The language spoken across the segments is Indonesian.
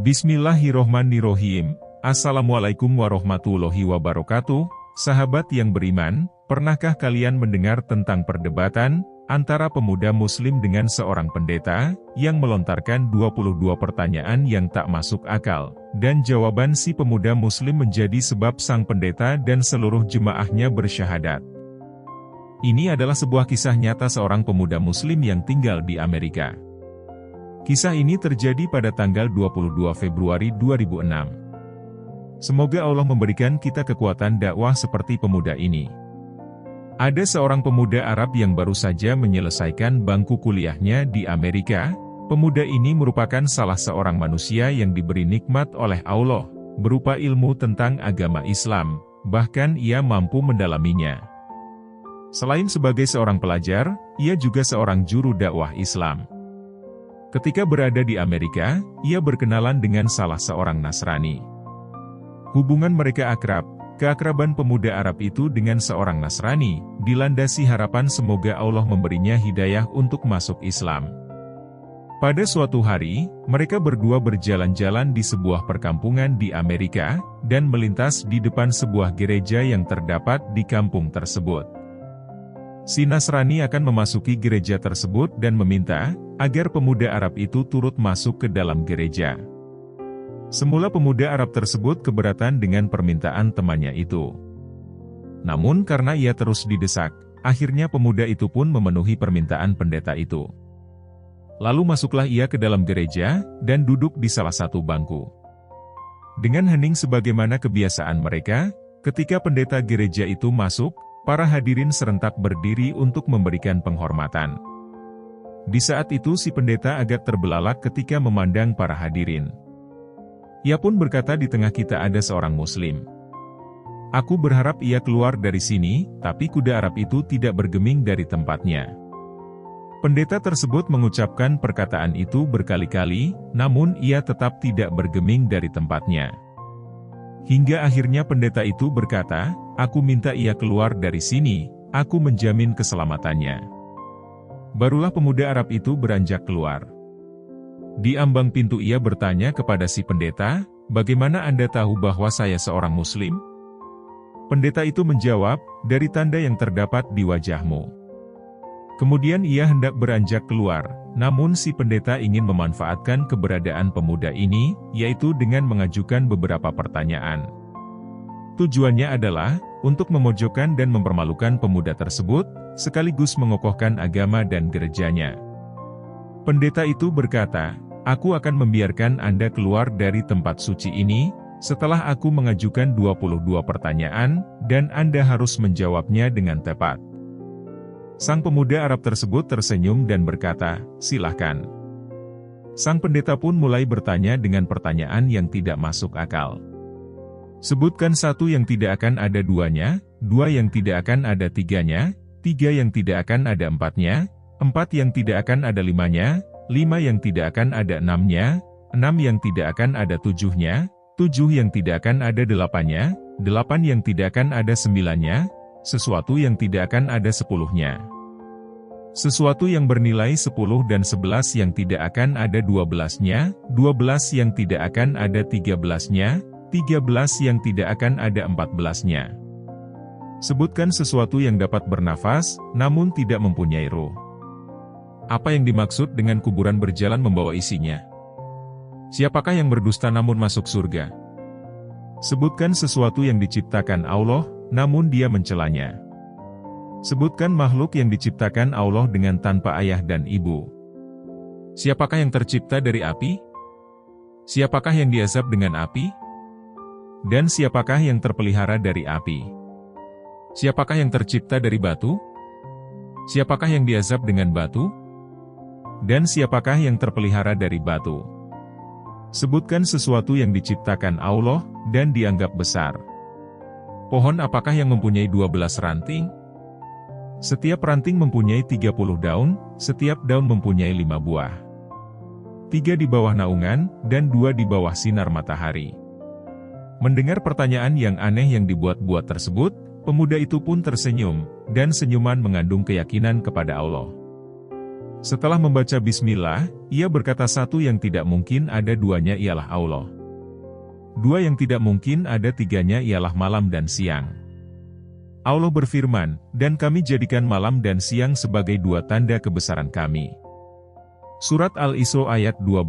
Bismillahirrohmanirrohim. Assalamualaikum warahmatullahi wabarakatuh. Sahabat yang beriman, pernahkah kalian mendengar tentang perdebatan antara pemuda muslim dengan seorang pendeta yang melontarkan 22 pertanyaan yang tak masuk akal, dan jawaban si pemuda muslim menjadi sebab sang pendeta dan seluruh jemaahnya bersyahadat? Ini adalah sebuah kisah nyata seorang pemuda muslim yang tinggal di Amerika. Kisah ini terjadi pada tanggal 22 Februari 2006. Semoga Allah memberikan kita kekuatan dakwah seperti pemuda ini. Ada seorang pemuda Arab yang baru saja menyelesaikan bangku kuliahnya di Amerika. Pemuda ini merupakan salah seorang manusia yang diberi nikmat oleh Allah, berupa ilmu tentang agama Islam, bahkan ia mampu mendalaminya. Selain sebagai seorang pelajar, ia juga seorang juru dakwah Islam. Ketika berada di Amerika, ia berkenalan dengan salah seorang Nasrani. Hubungan mereka akrab. Keakraban pemuda Arab itu dengan seorang Nasrani dilandasi harapan semoga Allah memberinya hidayah untuk masuk Islam. Pada suatu hari, mereka berdua berjalan-jalan di sebuah perkampungan di Amerika, dan melintas di depan sebuah gereja yang terdapat di kampung tersebut. Si Nasrani akan memasuki gereja tersebut dan meminta agar pemuda Arab itu turut masuk ke dalam gereja. Semula pemuda Arab tersebut keberatan dengan permintaan temannya itu. Namun karena ia terus didesak, akhirnya pemuda itu pun memenuhi permintaan pendeta itu. Lalu masuklah ia ke dalam gereja, dan duduk di salah satu bangku. Dengan hening sebagaimana kebiasaan mereka, ketika pendeta gereja itu masuk, para hadirin serentak berdiri untuk memberikan penghormatan. Di saat itu si pendeta agak terbelalak ketika memandang para hadirin. Ia pun berkata, di tengah kita ada seorang muslim. Aku berharap ia keluar dari sini, tapi kuda Arab itu tidak bergeming dari tempatnya. Pendeta tersebut mengucapkan perkataan itu berkali-kali, namun ia tetap tidak bergeming dari tempatnya. Hingga akhirnya pendeta itu berkata, aku minta ia keluar dari sini, aku menjamin keselamatannya. Barulah pemuda Arab itu beranjak keluar. Di ambang pintu ia bertanya kepada si pendeta, bagaimana Anda tahu bahwa saya seorang muslim? Pendeta itu menjawab, dari tanda yang terdapat di wajahmu. Kemudian ia hendak beranjak keluar, namun si pendeta ingin memanfaatkan keberadaan pemuda ini, yaitu dengan mengajukan beberapa pertanyaan. Tujuannya adalah untuk memojokkan dan mempermalukan pemuda tersebut, sekaligus mengokohkan agama dan gerejanya. Pendeta itu berkata, aku akan membiarkan Anda keluar dari tempat suci ini, setelah aku mengajukan 22 pertanyaan, dan Anda harus menjawabnya dengan tepat. Sang pemuda Arab tersebut tersenyum dan berkata, silahkan. Sang pendeta pun mulai bertanya dengan pertanyaan yang tidak masuk akal. Sebutkan satu yang tidak akan ada duanya, dua yang tidak akan ada tiganya, tiga yang tidak akan ada empatnya, empat yang tidak akan ada limanya, lima yang tidak akan ada enamnya, enam yang tidak akan ada tujuhnya, tujuh yang tidak akan ada delapannya, delapan yang tidak akan ada sembilannya, sesuatu yang tidak akan ada sepuluhnya. Sesuatu yang bernilai 10 dan 11 yang tidak akan ada 12-nya, 12 yang tidak akan ada 13-nya, 13 yang tidak akan ada 14-nya. Sebutkan sesuatu yang dapat bernafas, namun tidak mempunyai ruh. Apa yang dimaksud dengan kuburan berjalan membawa isinya? Siapakah yang berdusta namun masuk surga? Sebutkan sesuatu yang diciptakan Allah, namun dia mencelanya. Sebutkan makhluk yang diciptakan Allah dengan tanpa ayah dan ibu. Siapakah yang tercipta dari api? Siapakah yang diazab dengan api? Dan siapakah yang terpelihara dari api? Siapakah yang tercipta dari batu? Siapakah yang diazab dengan batu? Dan siapakah yang terpelihara dari batu? Sebutkan sesuatu yang diciptakan Allah, dan dianggap besar. Pohon apakah yang mempunyai 12 ranting? Setiap ranting mempunyai 30 daun, setiap daun mempunyai 5 buah. 3 di bawah naungan, dan 2 di bawah sinar matahari. Mendengar pertanyaan yang aneh yang dibuat-buat tersebut, pemuda itu pun tersenyum, dan senyuman mengandung keyakinan kepada Allah. Setelah membaca bismillah, ia berkata satu yang tidak mungkin ada duanya ialah Allah. Dua yang tidak mungkin ada tiganya ialah malam dan siang. Allah berfirman, dan kami jadikan malam dan siang sebagai dua tanda kebesaran kami. Surat Al-Isra ayat 12.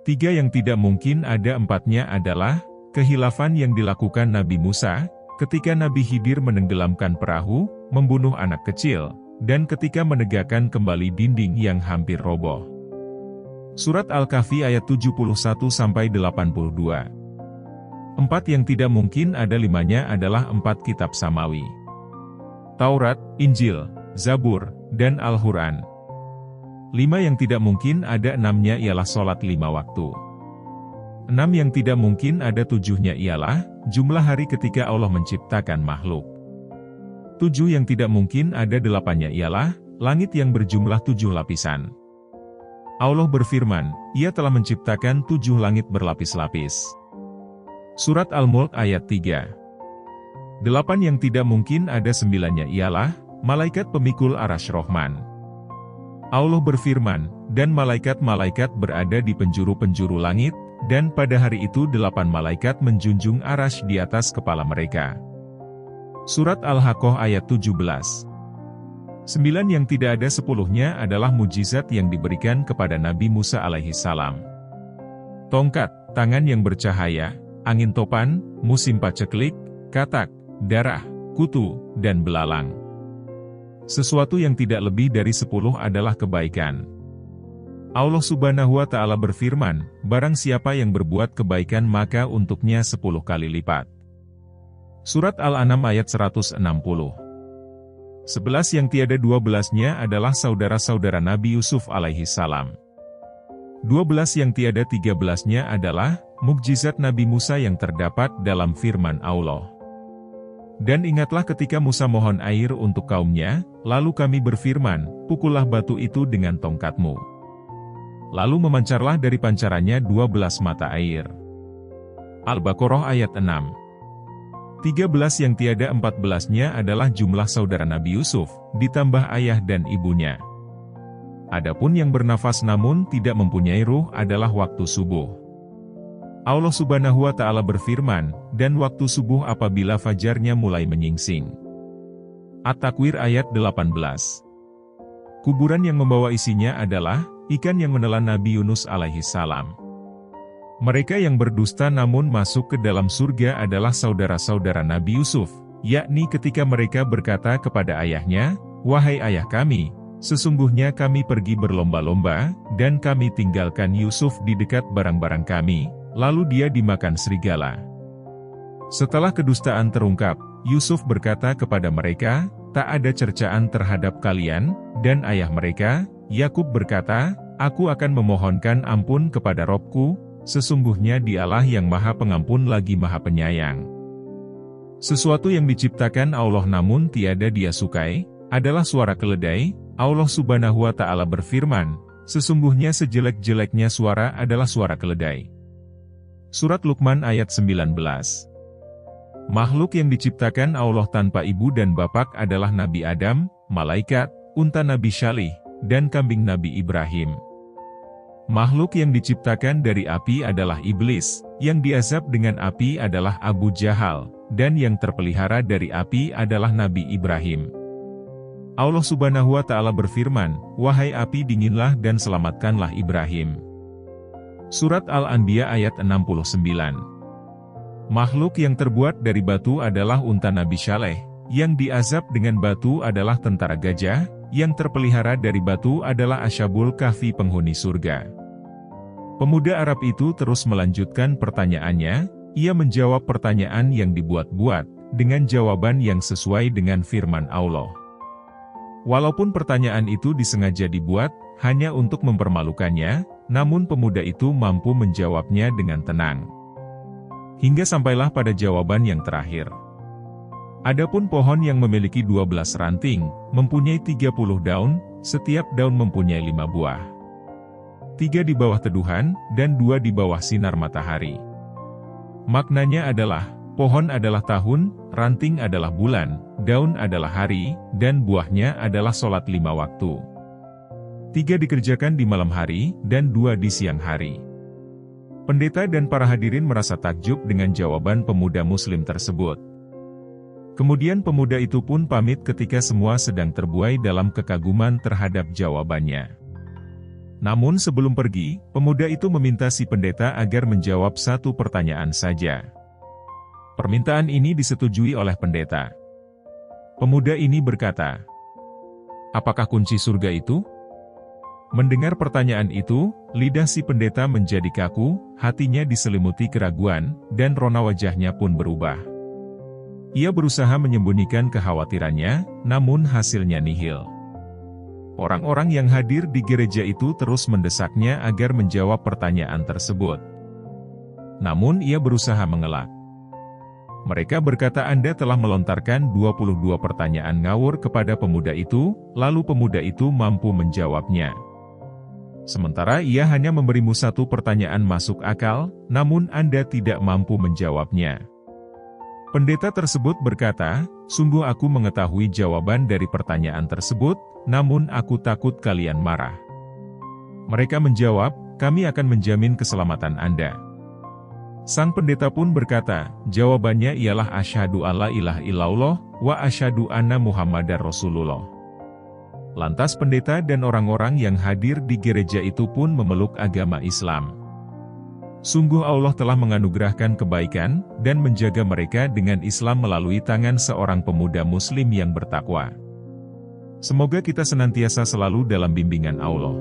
Tiga yang tidak mungkin ada empatnya adalah, kehilafan yang dilakukan Nabi Musa, ketika Nabi Khidir menenggelamkan perahu, membunuh anak kecil, dan ketika menegakkan kembali dinding yang hampir roboh. Surat Al-Kahfi ayat 71-82. Empat yang tidak mungkin ada limanya adalah empat kitab samawi. Taurat, Injil, Zabur, dan Al-Quran. Lima yang tidak mungkin ada enamnya ialah sholat 5 waktu. Enam yang tidak mungkin ada tujuhnya ialah, jumlah hari ketika Allah menciptakan makhluk. Tujuh yang tidak mungkin ada delapannya ialah, langit yang berjumlah 7 lapisan. Allah berfirman, Ia telah menciptakan 7 langit berlapis-lapis. Surat Al-Mulk ayat 3. 8 yang tidak mungkin ada 9-nya ialah, malaikat pemikul arasy Rahman. Allah berfirman, dan malaikat-malaikat berada di penjuru-penjuru langit, dan pada hari itu 8 malaikat menjunjung arasy di atas kepala mereka. Surat Al-Haqqah ayat 17. 9 yang tidak ada 10-nya adalah mujizat yang diberikan kepada Nabi Musa alaihissalam. Tongkat, tangan yang bercahaya, angin topan, musim paceklik, katak, darah, kutu, dan belalang. Sesuatu yang tidak lebih dari 10 adalah kebaikan. Allah Subhanahu wa Ta'ala berfirman, barang siapa yang berbuat kebaikan maka untuknya 10 kali lipat. Surat Al-An'am ayat 160. 11 yang tiada 12-nya adalah saudara-saudara Nabi Yusuf alaihissalam. 12 yang tiada 13-nya adalah mukjizat Nabi Musa yang terdapat dalam firman Allah. Dan ingatlah ketika Musa mohon air untuk kaumnya, lalu kami berfirman, pukullah batu itu dengan tongkatmu. Lalu memancarlah dari pancarannya 12 mata air. Al-Baqarah ayat 6. 13 yang tiada 14-nya adalah jumlah saudara Nabi Yusuf, ditambah ayah dan ibunya. Adapun yang bernafas namun tidak mempunyai ruh adalah waktu subuh. Allah Subhanahu wa Ta'ala berfirman, dan waktu subuh apabila fajarnya mulai menyingsing. At-Takwir ayat 18. Kuburan yang membawa isinya adalah ikan yang menelan Nabi Yunus alaihissalam. Mereka yang berdusta namun masuk ke dalam surga adalah saudara-saudara Nabi Yusuf, yakni ketika mereka berkata kepada ayahnya, wahai ayah kami, sesungguhnya kami pergi berlomba-lomba, dan kami tinggalkan Yusuf di dekat barang-barang kami, lalu dia dimakan serigala. Setelah kedustaan terungkap, Yusuf berkata kepada mereka, tak ada cercaan terhadap kalian, dan ayah mereka, Yakub berkata, aku akan memohonkan ampun kepada Robku, sesungguhnya Dialah yang Maha Pengampun lagi Maha Penyayang. Sesuatu yang diciptakan Allah namun tiada Dia sukai, adalah suara keledai. Allah Subhanahu wa Ta'ala berfirman, sesungguhnya sejelek-jeleknya suara adalah suara keledai. Surat Luqman ayat 19. Makhluk yang diciptakan Allah tanpa ibu dan bapak adalah Nabi Adam, malaikat, unta Nabi Syalih, dan kambing Nabi Ibrahim. Makhluk yang diciptakan dari api adalah iblis, yang diazab dengan api adalah Abu Jahal, dan yang terpelihara dari api adalah Nabi Ibrahim. Allah Subhanahu wa Ta'ala berfirman, wahai api dinginlah dan selamatkanlah Ibrahim. Surat Al-Anbiya ayat 69. Makhluk yang terbuat dari batu adalah unta Nabi Syaleh, yang diazab dengan batu adalah tentara gajah, yang terpelihara dari batu adalah Asyabul Kahfi penghuni surga. Pemuda Arab itu terus melanjutkan pertanyaannya, ia menjawab pertanyaan yang dibuat-buat, dengan jawaban yang sesuai dengan firman Allah. Walaupun pertanyaan itu disengaja dibuat, hanya untuk mempermalukannya, namun pemuda itu mampu menjawabnya dengan tenang. Hingga sampailah pada jawaban yang terakhir. Adapun pohon yang memiliki 12 ranting, mempunyai 30 daun, setiap daun mempunyai 5 buah. 3 di bawah teduhan, dan 2 di bawah sinar matahari. Maknanya adalah, pohon adalah tahun, ranting adalah bulan, daun adalah hari, dan buahnya adalah sholat 5 waktu. 3 dikerjakan di malam hari, dan 2 di siang hari. Pendeta dan para hadirin merasa takjub dengan jawaban pemuda Muslim tersebut. Kemudian pemuda itu pun pamit ketika semua sedang terbuai dalam kekaguman terhadap jawabannya. Namun sebelum pergi, pemuda itu meminta si pendeta agar menjawab satu pertanyaan saja. Permintaan ini disetujui oleh pendeta. Pemuda ini berkata, "Apakah kunci surga itu?" Mendengar pertanyaan itu, lidah si pendeta menjadi kaku, hatinya diselimuti keraguan, dan rona wajahnya pun berubah. Ia berusaha menyembunyikan kekhawatirannya, namun hasilnya nihil. Orang-orang yang hadir di gereja itu terus mendesaknya agar menjawab pertanyaan tersebut. Namun ia berusaha mengelak. Mereka berkata Anda telah melontarkan 22 pertanyaan ngawur kepada pemuda itu, lalu pemuda itu mampu menjawabnya. Sementara ia hanya memberimu satu pertanyaan masuk akal, namun Anda tidak mampu menjawabnya. Pendeta tersebut berkata, "Sungguh aku mengetahui jawaban dari pertanyaan tersebut, namun aku takut kalian marah." Mereka menjawab, "Kami akan menjamin keselamatan Anda." Sang pendeta pun berkata, jawabannya ialah asyhadu alla ilaha illallah, wa asyhadu anna Muhammadar Rasulullah. Lantas pendeta dan orang-orang yang hadir di gereja itu pun memeluk agama Islam. Sungguh Allah telah menganugerahkan kebaikan, dan menjaga mereka dengan Islam melalui tangan seorang pemuda Muslim yang bertakwa. Semoga kita senantiasa selalu dalam bimbingan Allah.